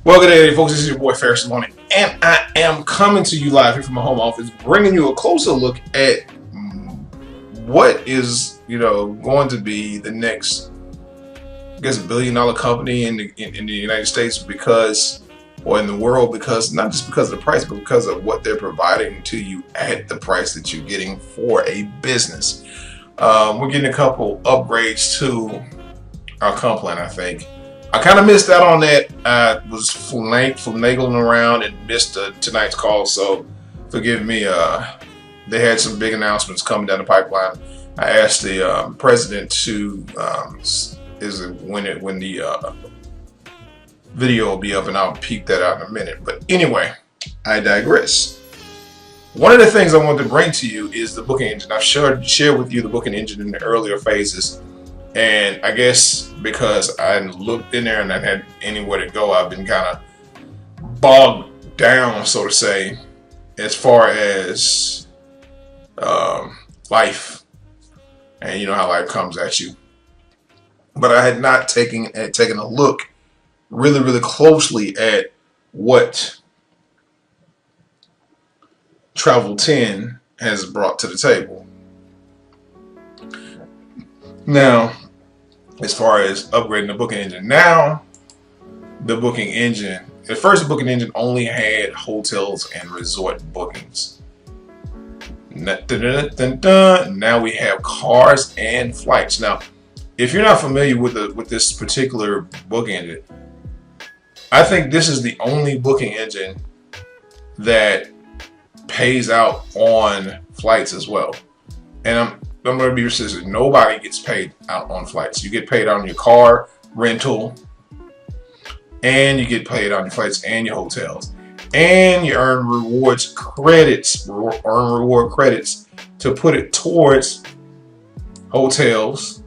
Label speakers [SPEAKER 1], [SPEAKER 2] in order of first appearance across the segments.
[SPEAKER 1] Well, good day, folks. This is your boy Ferris Morning, and I am coming to you live here from my home office, bringing you a closer look at what is, going to be the next, I guess, $1 billion company in the United States or in the world, because not just because of the price, but because of what they're providing to you at the price that you're getting for a business. We're getting a couple upgrades to our comp plan, I think. I kind of missed out on that. I was finagling around and missed tonight's call, so forgive me. They had some big announcements coming down the pipeline. I asked the president to when the video will be up, and I'll peek that out in a minute. But anyway, I digress. One of the things I wanted to bring to you is the booking engine. I've shared with you the booking engine in the earlier phases. And I guess because I looked in there and I had anywhere to go, I've been kind of bogged down, so to say, as far as life. And you know how life comes at you. But I had not taken a look really closely at what Travel 10 has brought to the table. Now, as far as upgrading the booking engine, now the booking engine, at first the booking engine only had hotels and resort bookings. Now we have cars and flights. Now, if you're not familiar with this particular booking engine, I think this is the only booking engine that pays out on flights as well. And I'm going to be persistent. Nobody gets paid out on flights. You get paid on your car rental, and you get paid on your flights and your hotels, and you earn reward credits to put it towards hotels,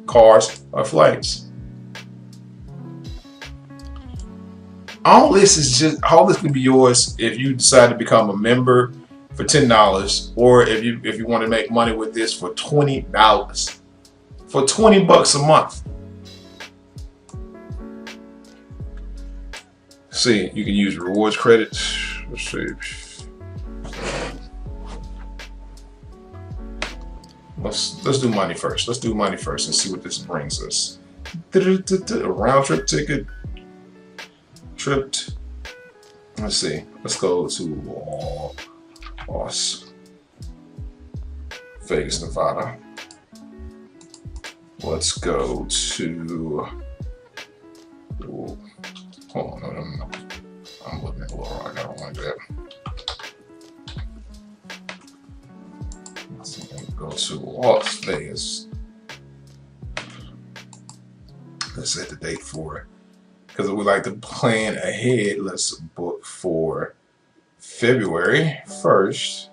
[SPEAKER 1] cars, or flights. All this can be yours if you decide to become a member for $10, or if you want to make money with this for $20, for $20 a month. See, you can use rewards credits. Let's see. Let's do money first. Let's do money first and see what this brings us. A round trip ticket. Let's see. Let's go to Vegas, Nevada. Let's go to. Hold on, no. I'm looking at the little rock. I don't like that. Let's see, go to Las Vegas. Let's set the date for it, because we like to plan ahead. Let's book for February 1st,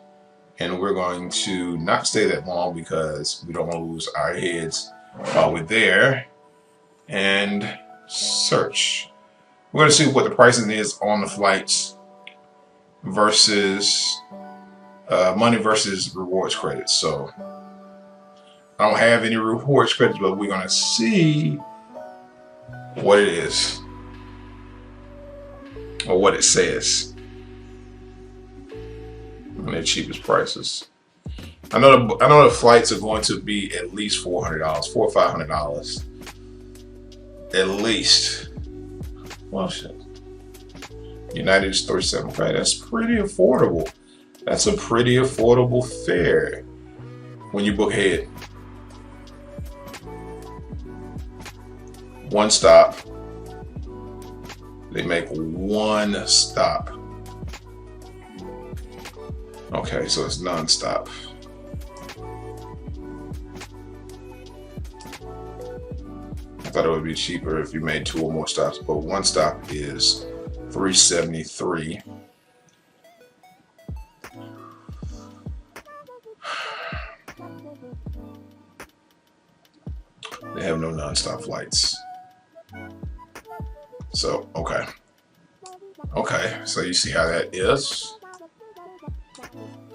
[SPEAKER 1] and we're going to not stay that long because we don't want to lose our heads while we're there. And search. We're going to see what the pricing is on the flights versus money versus rewards credits. So I don't have any rewards credits, but we're going to see what it is or what it says. And their cheapest prices. I know the flights are going to be at least $400, $400 or $500, at least. Well, shit. United is $37. Okay, that's pretty affordable. That's a pretty affordable fare when you book ahead. One stop. They make one stop. Okay, so it's non-stop. I thought it would be cheaper if you made 2 or more stops, but one stop is $373. They have no non-stop flights. So, okay. Okay, so you see how that is.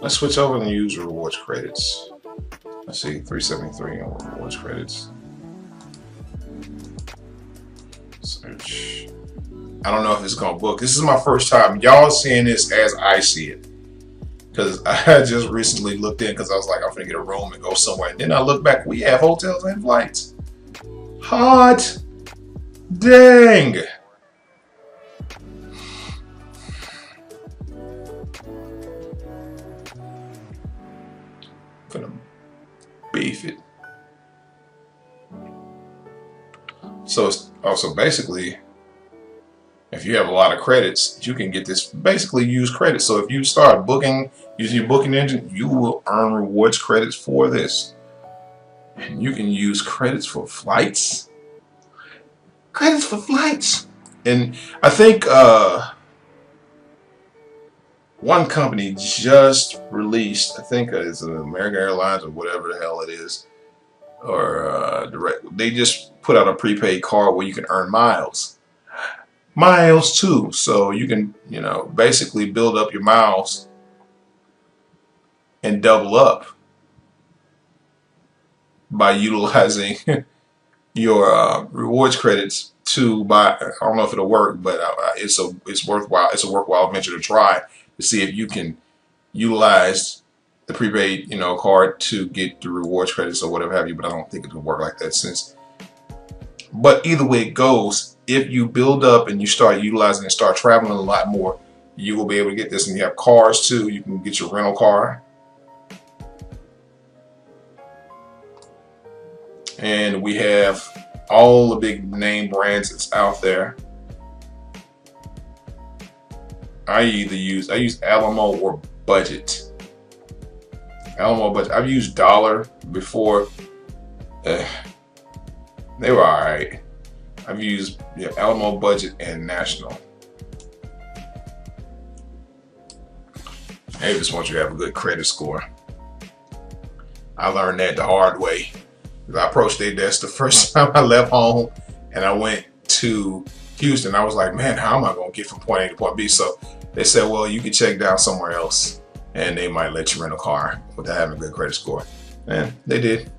[SPEAKER 1] Let's switch over and use rewards credits. Let's see, $373 on rewards credits. So I don't know if it's gonna book. This is my first time y'all seeing this as I see it, because I just recently looked in because I was like, I'm gonna get a room and go somewhere, and then I look back, we have hotels and flights. Hot dang! Gonna beef it. So it's also basically, if you have a lot of credits, you can get this basically use credits. So if you start booking using your booking engine, you will earn rewards credits for this. And you can use credits for flights. Credits for flights. And I think one company just released, I think it's American Airlines or whatever the hell it is, or direct. They just put out a prepaid card where you can earn miles too. So you can, you know, basically build up your miles and double up by utilizing your rewards credits to buy. I don't know if it'll work, but it's worthwhile. It's a worthwhile venture to try to see if you can utilize the prepaid, you know, card to get the rewards credits or whatever have you. But I don't think it will work like that since. But either way it goes, if you build up and you start utilizing and start traveling a lot more, you will be able to get this. And you have cars too. You can get your rental car. And we have all the big name brands that's out there. I use Alamo or Budget. Alamo Budget. I've used Dollar before. They were alright. I've used Alamo, Budget, and National. They just want you to have a good credit score. I learned that the hard way. I approached their desk the first time I left home, and I went to Houston. I was like, man, how am I going to get from point A to point B? So they said, well, you can check down somewhere else, and they might let you rent a car without having a good credit score. And they did.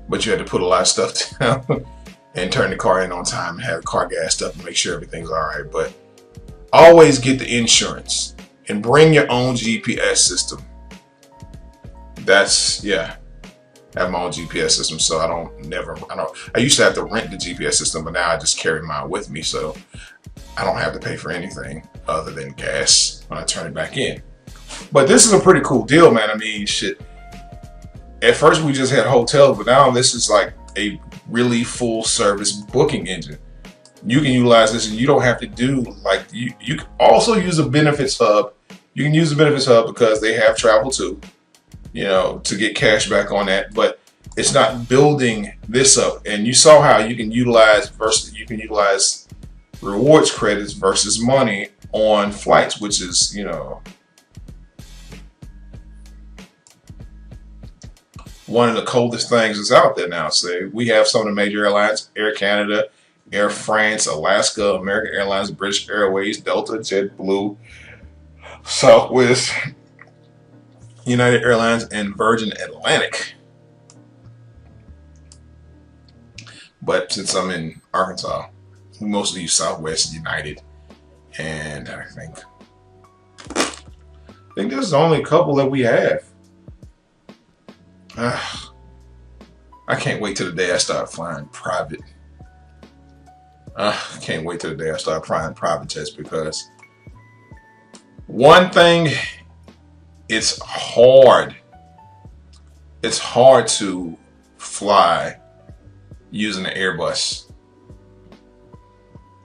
[SPEAKER 1] But you had to put a lot of stuff down and turn the car in on time and have the car gassed up and make sure everything's all right. But always get the insurance and bring your own GPS system. That's, yeah. I have my own GPS system, so I used to have to rent the GPS system, but now I just carry mine with me, so I don't have to pay for anything other than gas when I turn it back in. But this is a pretty cool deal, man. I mean, shit. At first we just had hotels, but now this is like a really full service booking engine. You can utilize this, and you don't have to do like you can also use a benefits hub. You can use the benefits hub because they have travel too, you know, to get cash back on that, but it's not building this up. And you saw how you can utilize rewards credits versus money on flights, which is, you know, one of the coldest things that's out there now. So we have some of the major airlines: Air Canada, Air France, Alaska, American Airlines, British Airways, Delta, JetBlue, Southwest, United Airlines, and Virgin Atlantic. But since I'm in Arkansas, we mostly use Southwest, United, and I think this is the only couple that we have. I can't wait till the day I start flying private. I can't wait till the day I start flying private jets, because one thing, it's hard. It's hard to fly using an Airbus,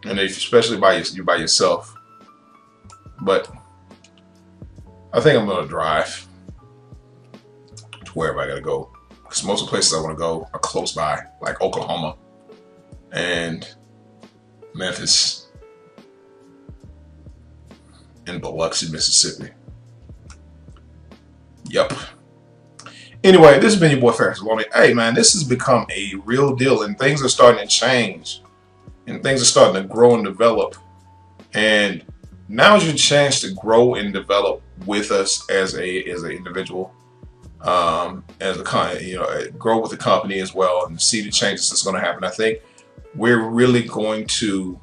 [SPEAKER 1] and especially by yourself. But I think I'm gonna drive to wherever I gotta go, because most of the places I want to go are close by, like Oklahoma and Memphis and Biloxi, Mississippi. Yup. Anyway, this has been your boy Ferris Lonnie. Hey man, this has become a real deal, and things are starting to change, and things are starting to grow and develop. And now's your chance to grow and develop with us as an individual, as a grow with the company as well, and see the changes that's going to happen. I think we're really going to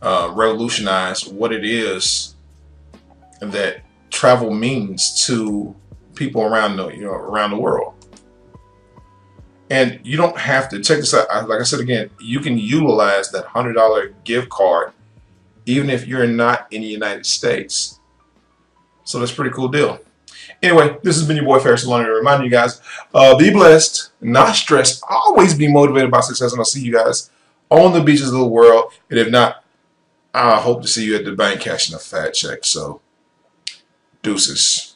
[SPEAKER 1] revolutionize what it is that travel means to people around around the world. And you don't have to check this out. Like I said again, you can utilize that $100 gift card even if you're not in the United States. So that's a pretty cool deal. Anyway, this has been your boy Ferris Lonnie, reminding you guys, be blessed, not stressed, always be motivated by success, and I'll see you guys on the beaches of the world. And if not, I hope to see you at the bank cashing a fat check. So, deuces.